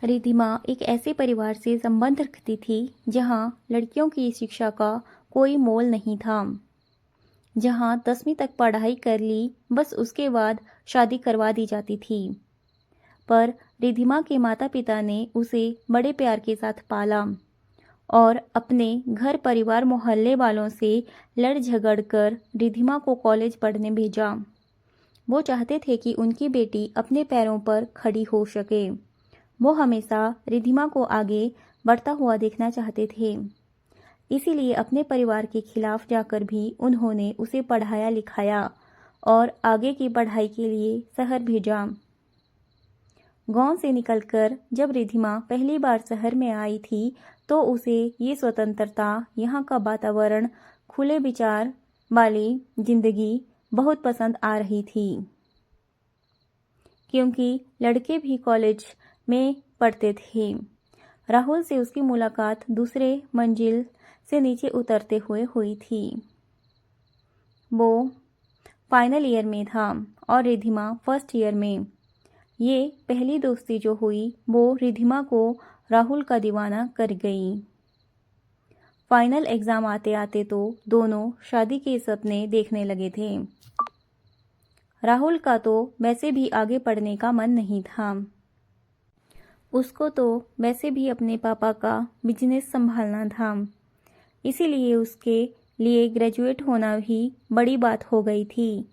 रिधिमा एक ऐसे परिवार से संबंध रखती थी जहाँ लड़कियों की शिक्षा का कोई मोल नहीं था। जहाँ 10वीं तक पढ़ाई कर ली, बस उसके बाद शादी करवा दी जाती थी। पर रिधिमा के माता पिता ने उसे बड़े प्यार के साथ पाला और अपने घर परिवार मोहल्ले वालों से लड़ झगड़ कर रिधिमा को कॉलेज पढ़ने भेजा। वो चाहते थे कि उनकी बेटी अपने पैरों पर खड़ी हो सके। वो हमेशा रिधिमा को आगे बढ़ता हुआ देखना चाहते थे। इसीलिए अपने परिवार के खिलाफ जाकर भी उन्होंने उसे पढ़ाया लिखाया और आगे की पढ़ाई के लिए शहर भेजा। गांव से निकलकर जब रिधिमा पहली बार शहर में आई थी तो उसे ये स्वतंत्रता, यहाँ का वातावरण, खुले विचार वाली जिंदगी बहुत पसंद आ रही थी। क्योंकि लड़के भी कॉलेज में पढ़ते थे। राहुल से उसकी मुलाकात दूसरे मंजिल से नीचे उतरते हुए हुई थी। वो फाइनल ईयर में था और रिधिमा फर्स्ट ईयर में। ये पहली दोस्ती जो हुई वो रिधिमा को राहुल का दीवाना कर गई। फाइनल एग्ज़ाम आते आते तो दोनों शादी के सपने देखने लगे थे। राहुल का तो वैसे भी आगे पढ़ने का मन नहीं था। उसको तो वैसे भी अपने पापा का बिजनेस संभालना था। इसीलिए उसके लिए ग्रेजुएट होना भी बड़ी बात हो गई थी।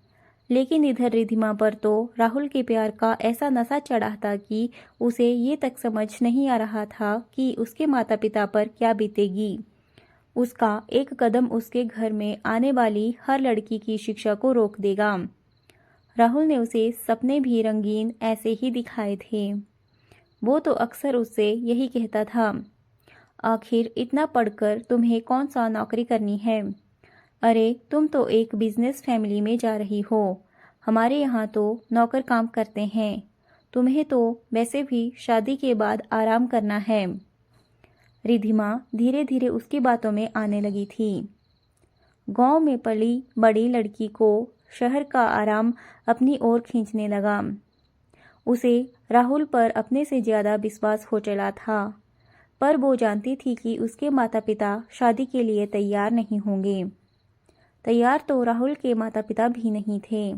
लेकिन इधर रिधिमा पर तो राहुल के प्यार का ऐसा नशा चढ़ा था कि उसे ये तक समझ नहीं आ रहा था कि उसके माता पिता पर क्या बीतेगी। उसका एक कदम उसके घर में आने वाली हर लड़की की शिक्षा को रोक देगा। राहुल ने उसे सपने भी रंगीन ऐसे ही दिखाए थे। वो तो अक्सर उससे यही कहता था, आखिर इतना पढ़कर तुम्हें कौन सा नौकरी करनी है? अरे तुम तो एक बिजनेस फैमिली में जा रही हो। हमारे यहाँ तो नौकर काम करते हैं। तुम्हें तो वैसे भी शादी के बाद आराम करना है। रिधिमा धीरे धीरे उसकी बातों में आने लगी थी। गांव में पली बड़ी लड़की को शहर का आराम अपनी ओर खींचने लगा। उसे राहुल पर अपने से ज़्यादा विश्वास हो चला था, पर वो जानती थी कि उसके माता पिता शादी के लिए तैयार नहीं होंगे। तैयार तो राहुल के माता पिता भी नहीं थे।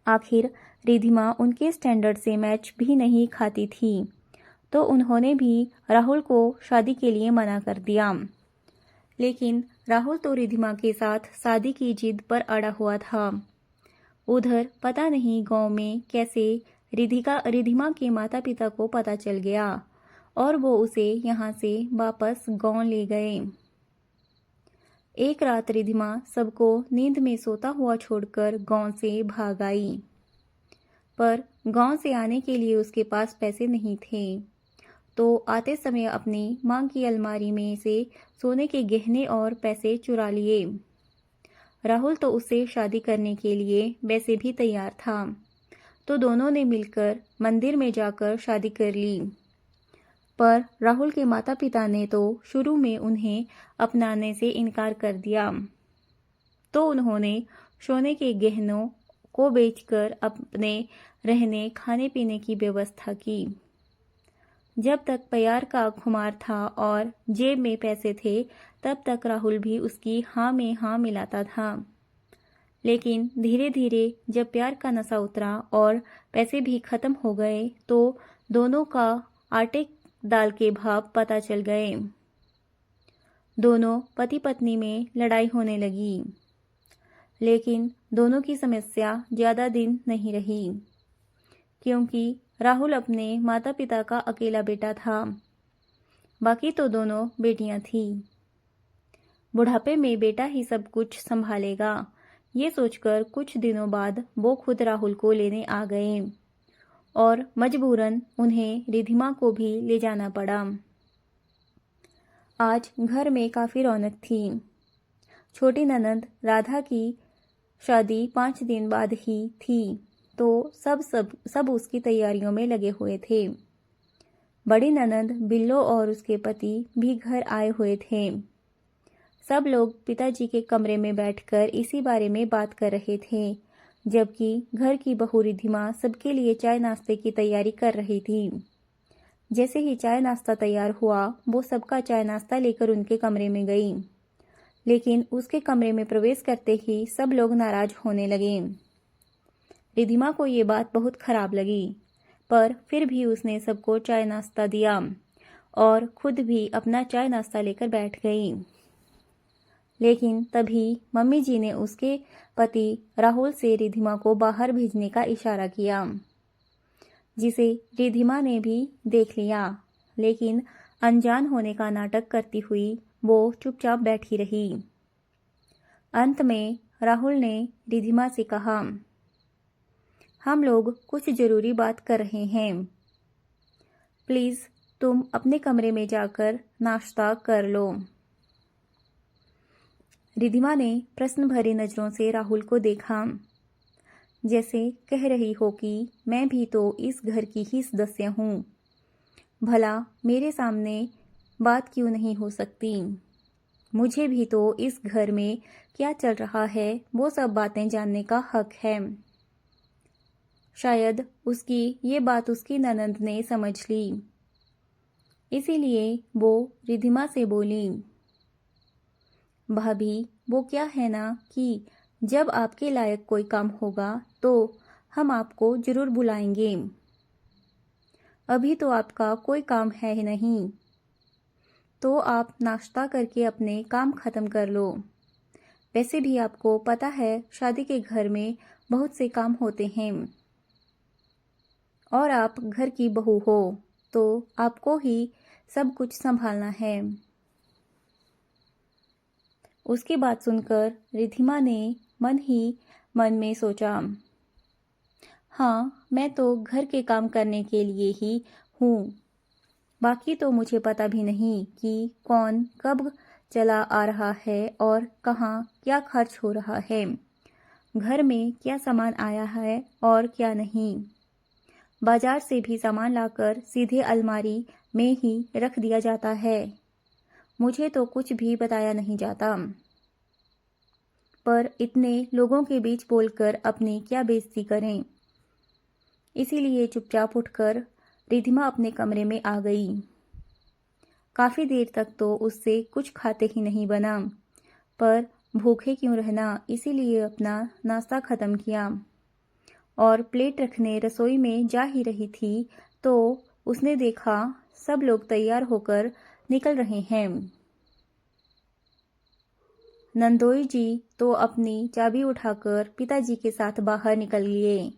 आखिर रिधिमा उनके स्टैंडर्ड से मैच भी नहीं खाती थी, तो उन्होंने भी राहुल को शादी के लिए मना कर दिया। लेकिन राहुल तो रिधिमा के साथ शादी की जिद पर अड़ा हुआ था। उधर पता नहीं गांव में कैसे रिधिमा के माता पिता को पता चल गया और वो उसे यहाँ से वापस गांव ले गए। एक रात रिधिमा सबको नींद में सोता हुआ छोड़कर गांव से भाग आई। पर गांव से आने के लिए उसके पास पैसे नहीं थे, तो आते समय अपनी मां की अलमारी में से सोने के गहने और पैसे चुरा लिए। राहुल तो उससे शादी करने के लिए वैसे भी तैयार था, तो दोनों ने मिलकर मंदिर में जाकर शादी कर ली। पर राहुल के माता पिता ने तो शुरू में उन्हें अपनाने से इनकार कर दिया, तो उन्होंने सोने के गहनों को बेचकर अपने रहने खाने पीने की व्यवस्था की। जब तक प्यार का खुमार था और जेब में पैसे थे, तब तक राहुल भी उसकी हाँ में हाँ मिलाता था। लेकिन धीरे धीरे जब प्यार का नशा उतरा और पैसे भी खत्म हो गए, तो दोनों का आटे दाल के भाव पता चल गए। दोनों पति पत्नी में लड़ाई होने लगी। लेकिन दोनों की समस्या ज़्यादा दिन नहीं रही, क्योंकि राहुल अपने माता पिता का अकेला बेटा था। बाकी तो दोनों बेटियां थीं। बुढ़ापे में बेटा ही सब कुछ संभालेगा, ये सोचकर कुछ दिनों बाद वो खुद राहुल को लेने आ गए और मजबूरन उन्हें रिधिमा को भी ले जाना पड़ा। आज घर में काफ़ी रौनक थी। छोटी ननद राधा की शादी 5 दिन बाद ही थी, तो सब उसकी तैयारियों में लगे हुए थे। बड़ी ननद बिल्लो और उसके पति भी घर आए हुए थे। सब लोग पिताजी के कमरे में बैठकर इसी बारे में बात कर रहे थे, जबकि घर की बहू रिधिमा सबके लिए चाय नाश्ते की तैयारी कर रही थी। जैसे ही चाय नाश्ता तैयार हुआ वो सबका चाय नाश्ता लेकर उनके कमरे में गई, लेकिन उसके कमरे में प्रवेश करते ही सब लोग नाराज होने लगे। रिधिमा को ये बात बहुत खराब लगी, पर फिर भी उसने सबको चाय नाश्ता दिया और खुद भी अपना चाय नाश्ता लेकर बैठ गई। लेकिन तभी मम्मी जी ने उसके पति राहुल से रिधिमा को बाहर भेजने का इशारा किया, जिसे रिधिमा ने भी देख लिया, लेकिन अनजान होने का नाटक करती हुई वो चुपचाप बैठी रही। अंत में राहुल ने रिधिमा से कहा, हम लोग कुछ ज़रूरी बात कर रहे हैं, प्लीज़ तुम अपने कमरे में जाकर नाश्ता कर लो। रिधिमा ने प्रश्न भरी नज़रों से राहुल को देखा, जैसे कह रही हो कि मैं भी तो इस घर की ही सदस्य हूँ, भला मेरे सामने बात क्यों नहीं हो सकती। मुझे भी तो इस घर में क्या चल रहा है वो सब बातें जानने का हक है। शायद उसकी ये बात उसकी ननंद ने समझ ली, इसीलिए वो रिधिमा से बोली, भाभी वो क्या है ना कि जब आपके लायक कोई काम होगा तो हम आपको ज़रूर बुलाएंगे। अभी तो आपका कोई काम है ही नहीं, तो आप नाश्ता करके अपने काम ख़त्म कर लो। वैसे भी आपको पता है शादी के घर में बहुत से काम होते हैं और आप घर की बहू हो तो आपको ही सब कुछ संभालना है। उसकी बात सुनकर रिधिमा ने मन ही मन में सोचा, हाँ मैं तो घर के काम करने के लिए ही हूँ, बाकी तो मुझे पता भी नहीं कि कौन कब चला आ रहा है और कहाँ क्या खर्च हो रहा है, घर में क्या सामान आया है और क्या नहीं। बाजार से भी सामान लाकर सीधे अलमारी में ही रख दिया जाता है, मुझे तो कुछ भी बताया नहीं जाता। पर इतने लोगों के बीच बोलकर अपनी क्या बेइज्जती करें, इसीलिए चुपचाप उठकर रिधिमा अपने कमरे में आ गई। काफ़ी देर तक तो उससे कुछ खाते ही नहीं बना, पर भूखे क्यों रहना, इसीलिए अपना नाश्ता ख़त्म किया और प्लेट रखने रसोई में जा ही रही थी तो उसने देखा सब लोग तैयार होकर निकल रहे हैं। नंदोई जी तो अपनी चाबी उठाकर पिताजी के साथ बाहर निकल लिए,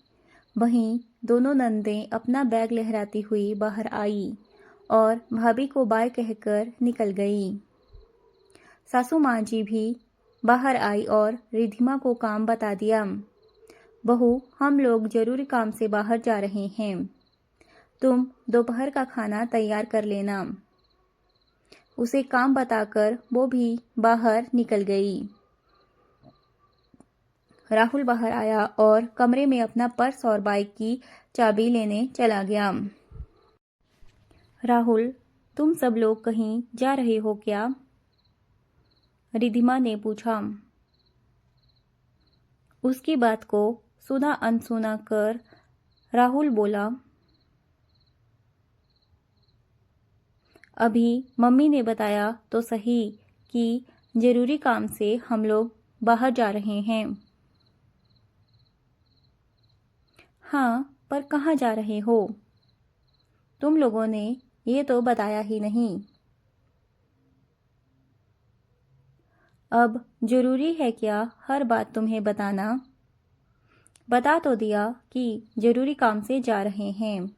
वहीं दोनों नंदें अपना बैग लहराती हुई बाहर आई और भाभी को बाय कहकर निकल गई। सासू माँ जी भी बाहर आई और रिधिमा को काम बता दिया, बहू हम लोग जरूरी काम से बाहर जा रहे हैं, तुम दोपहर का खाना तैयार कर लेना। उसे काम बताकर वो भी बाहर निकल गई। राहुल बाहर आया और कमरे में अपना पर्स और बाइक की चाबी लेने चला गया। राहुल तुम सब लोग कहीं जा रहे हो क्या? रिधिमा ने पूछा। उसकी बात को सुना अनसुना कर राहुल बोला, अभी मम्मी ने बताया तो सही कि जरूरी काम से हम लोग बाहर जा रहे हैं। हाँ, पर कहाँ जा रहे हो? तुम लोगों ने ये तो बताया ही नहीं। अब जरूरी है क्या हर बात तुम्हें बताना? बता तो दिया कि जरूरी काम से जा रहे हैं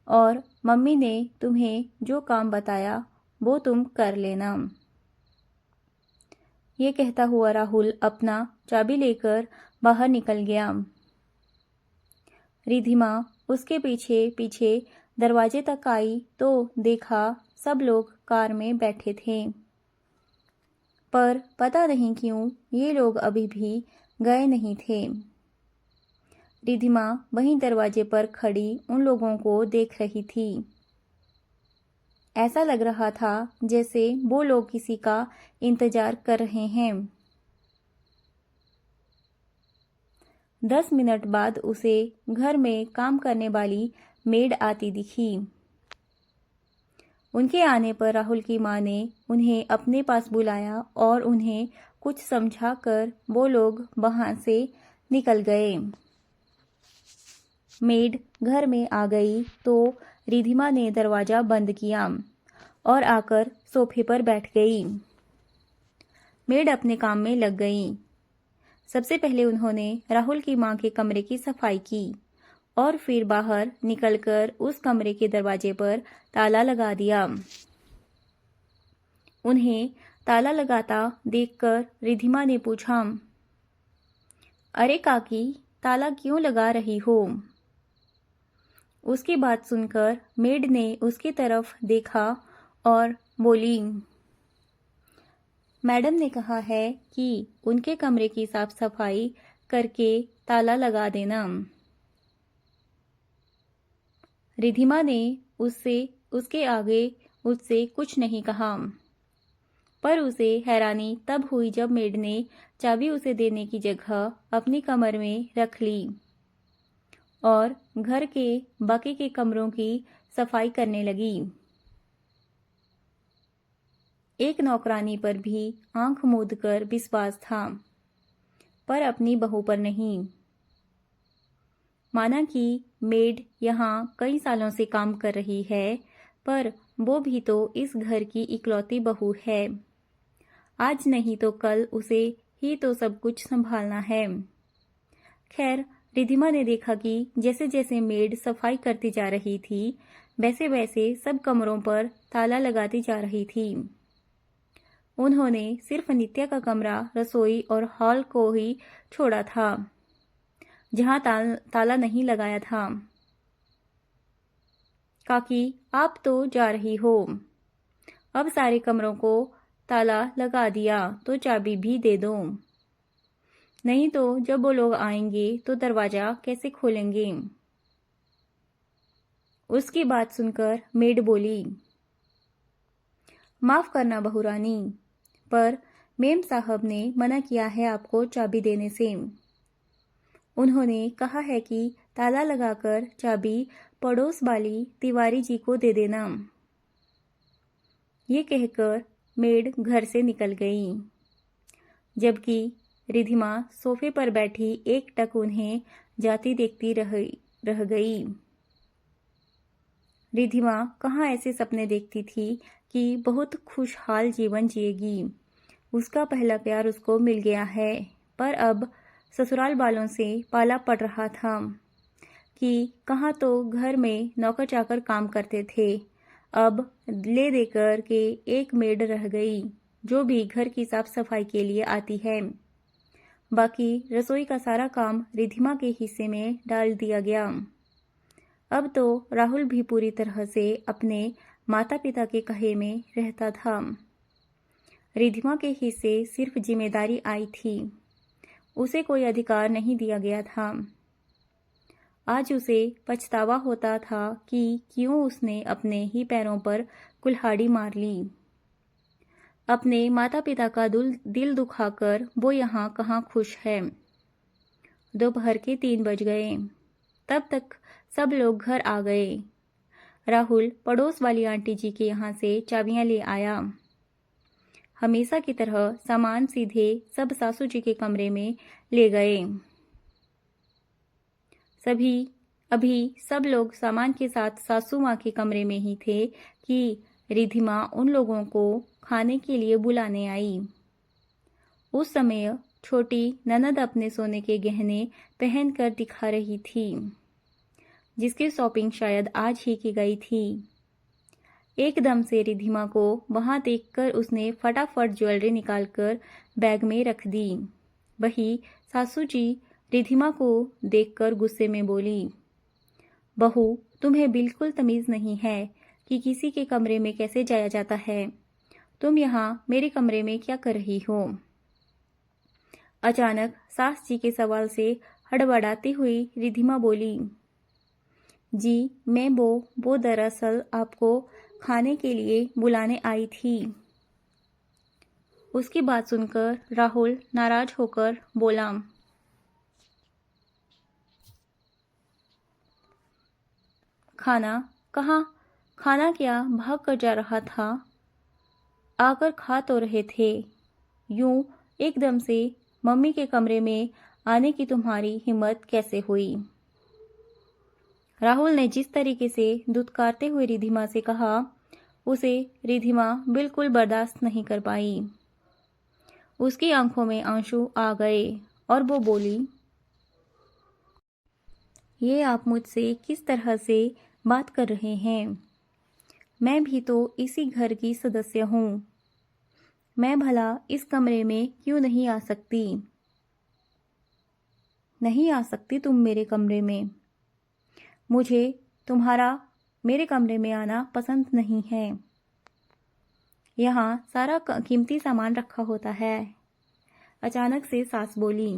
और मम्मी ने तुम्हें जो काम बताया वो तुम कर लेना। ये कहता हुआ राहुल अपना चाबी लेकर बाहर निकल गया। रिधिमा उसके पीछे पीछे दरवाजे तक आई तो देखा सब लोग कार में बैठे थे, पर पता नहीं क्यों ये लोग अभी भी गए नहीं थे। रिधिमा वहीं दरवाजे पर खड़ी उन लोगों को देख रही थी। ऐसा लग रहा था जैसे वो लोग किसी का इंतजार कर रहे हैं। 10 मिनट बाद उसे घर में काम करने वाली मेड आती दिखी। उनके आने पर राहुल की माँ ने उन्हें अपने पास बुलाया और उन्हें कुछ समझाकर वो लोग वहाँ से निकल गए। मेड घर में आ गई तो रिधिमा ने दरवाज़ा बंद किया और आकर सोफे पर बैठ गई। मेड अपने काम में लग गई। सबसे पहले उन्होंने राहुल की माँ के कमरे की सफाई की और फिर बाहर निकलकर उस कमरे के दरवाजे पर ताला लगा दिया। उन्हें ताला लगाता देखकर रिधिमा ने पूछा, अरे काकी, ताला क्यों लगा रही हो? उसकी बात सुनकर मेड ने उसकी तरफ देखा और बोली, मैडम ने कहा है कि उनके कमरे की साफ सफाई करके ताला लगा देना। रिधिमा ने उसके आगे उससे कुछ नहीं कहा, पर उसे हैरानी तब हुई जब मेड ने चाबी उसे देने की जगह अपनी कमर में रख ली और घर के बाकी के कमरों की सफाई करने लगी। एक नौकरानी पर भी आंख मूंद कर विश्वास था, पर अपनी बहू पर नहीं। माना कि मेड यहाँ कई सालों से काम कर रही है, पर वो भी तो इस घर की इकलौती बहू है। आज नहीं तो कल उसे ही तो सब कुछ संभालना है। खैर, रिधिमा ने देखा कि जैसे जैसे मेड सफाई करती जा रही थी, वैसे वैसे सब कमरों पर ताला लगाती जा रही थी। उन्होंने सिर्फ नित्या का कमरा, रसोई और हॉल को ही छोड़ा था, जहां ताला नहीं लगाया था। काकी, आप तो जा रही हो, अब सारे कमरों को ताला लगा दिया तो चाबी भी दे दो, नहीं तो जब वो लोग आएंगे तो दरवाजा कैसे खोलेंगे? उसकी बात सुनकर मेड बोली, माफ करना बहुरानी, पर मेम साहब ने मना किया है आपको चाबी देने से। उन्होंने कहा है कि ताला लगाकर चाबी पड़ोस वाली तिवारी जी को दे देना। ये कहकर मेड घर से निकल गई, जबकि रिधिमा सोफे पर बैठी एकटक उन्हें जाती देखती रह गई। रिधिमा कहाँ ऐसे सपने देखती थी कि बहुत खुशहाल जीवन जिएगी। उसका पहला प्यार उसको मिल गया है, पर अब ससुराल वालों से पाला पड़ रहा था कि कहाँ तो घर में नौकर चाकर काम करते थे, अब ले देकर के एक मेड रह गई जो भी घर की साफ सफाई के लिए आती है। बाकी रसोई का सारा काम रिधिमा के हिस्से में डाल दिया गया। अब तो राहुल भी पूरी तरह से अपने माता पिता के कहे में रहता था। रिधिमा के हिस्से सिर्फ जिम्मेदारी आई थी, उसे कोई अधिकार नहीं दिया गया था। आज उसे पछतावा होता था कि क्यों उसने अपने ही पैरों पर कुल्हाड़ी मार ली। अपने माता पिता का दिल दुखाकर वो यहाँ कहाँ खुश है। दोपहर के 3 बज गए। तब तक सब लोग घर आ गए। राहुल पड़ोस वाली आंटी जी के यहाँ से चाबियां ले आया। हमेशा की तरह सामान सीधे सब सासू जी के कमरे में ले गए। अभी सब लोग सामान के साथ सासू माँ के कमरे में ही थे कि रिधिमा उन लोगों को खाने के लिए बुलाने आई। उस समय छोटी ननद अपने सोने के गहने पहनकर दिखा रही थी, जिसकी शॉपिंग शायद आज ही की गई थी। एकदम से रिधिमा को वहां देखकर उसने फटाफट ज्वेलरी निकालकर बैग में रख दी। वही सासू जी रिधिमा को देखकर गुस्से में बोली, बहू, तुम्हें बिल्कुल तमीज नहीं है कि किसी के कमरे में कैसे जाया जाता है। तुम यहाँ मेरे कमरे में क्या कर रही हो? अचानक सास जी के सवाल से हड़बड़ाती हुई रिधिमा बोली, जी मैं वो दरअसल आपको खाने के लिए बुलाने आई थी। उसकी बात सुनकर राहुल नाराज होकर बोला, खाना खाना क्या भाग कर जा रहा था, आकर खा तो रहे थे। यूं एकदम से मम्मी के कमरे में आने की तुम्हारी हिम्मत कैसे हुई? राहुल ने जिस तरीके से दुत्कारते हुए रिधिमा से कहा, उसे रिधिमा बिल्कुल बर्दाश्त नहीं कर पाई। उसकी आंखों में आंसू आ गए और वो बोली, ये आप मुझसे किस तरह से बात कर रहे हैं? मैं भी तो इसी घर की सदस्य हूँ। मैं भला इस कमरे में क्यों नहीं आ सकती? नहीं आ सकती तुम मेरे कमरे में? मुझे तुम्हारा मेरे कमरे में आना पसंद नहीं है। यहाँ सारा कीमती सामान रखा होता है। अचानक से सास बोली।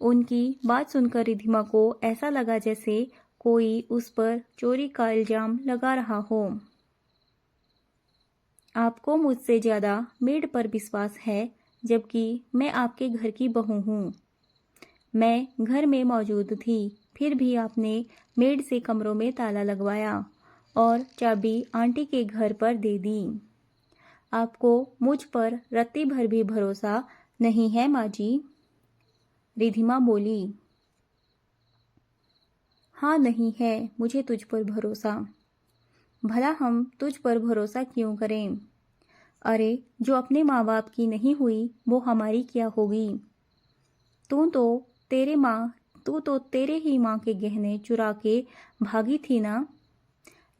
उनकी बात सुनकर रिधिमा को ऐसा लगा जैसे कोई उस पर चोरी का इल्जाम लगा रहा हो। आपको मुझसे ज़्यादा मेड पर विश्वास है, जबकि मैं आपके घर की बहू हूँ। मैं घर में मौजूद थी, फिर भी आपने मेड से कमरों में ताला लगवाया और चाबी आंटी के घर पर दे दी। आपको मुझ पर रत्ती भर भी भरोसा नहीं है माँ जी? रिधिमा बोली। हाँ, नहीं है मुझे तुझ पर भरोसा। भला हम तुझ पर भरोसा क्यों करें? अरे, जो अपने माँ बाप की नहीं हुई वो हमारी क्या होगी? तू तो तेरे ही माँ के गहने चुरा के भागी थी ना?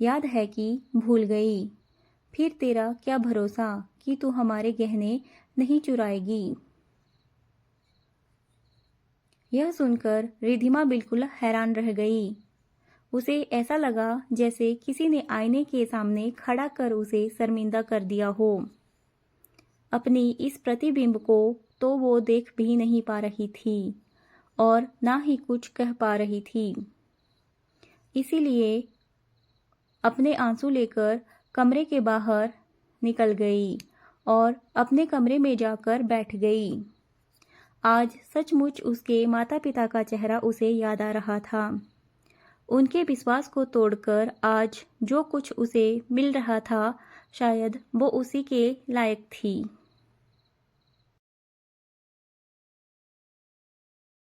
याद है कि भूल गई? फिर तेरा क्या भरोसा कि तू हमारे गहने नहीं चुराएगी? यह सुनकर रिधिमा बिल्कुल हैरान रह गई। उसे ऐसा लगा जैसे किसी ने आईने के सामने खड़ा कर उसे शर्मिंदा कर दिया हो। अपनी इस प्रतिबिंब को तो वो देख भी नहीं पा रही थी और ना ही कुछ कह पा रही थी। इसीलिए अपने आंसू लेकर कमरे के बाहर निकल गई और अपने कमरे में जाकर बैठ गई। आज सचमुच उसके माता पिता का चेहरा उसे याद आ रहा था। उनके विश्वास को तोड़कर आज जो कुछ उसे मिल रहा था, शायद वो उसी के लायक थी।